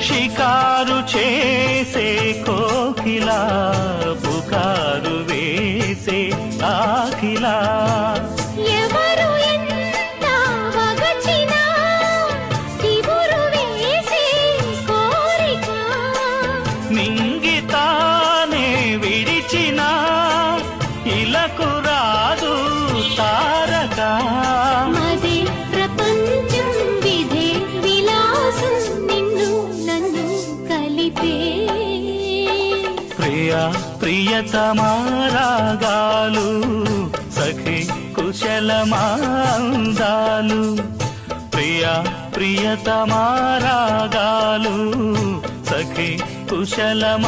షికారు చేసే కోకిలా పుకారు వేసే ఆకిలా ఎవరు ఎంత వగచినా తిబురు వేసే కోరిక మింగితానే విడిచిన ఇలకు రాదు తారక మదే ప్రపంచం విధే విలాసం నిన్ను నన్ను కలిపే ప్రియా ప్రియతమారాగాలు సఖి కుశలమాందాలు ప్రియా ప్రియతమారాగాలు సఖి కుశలమాందాలు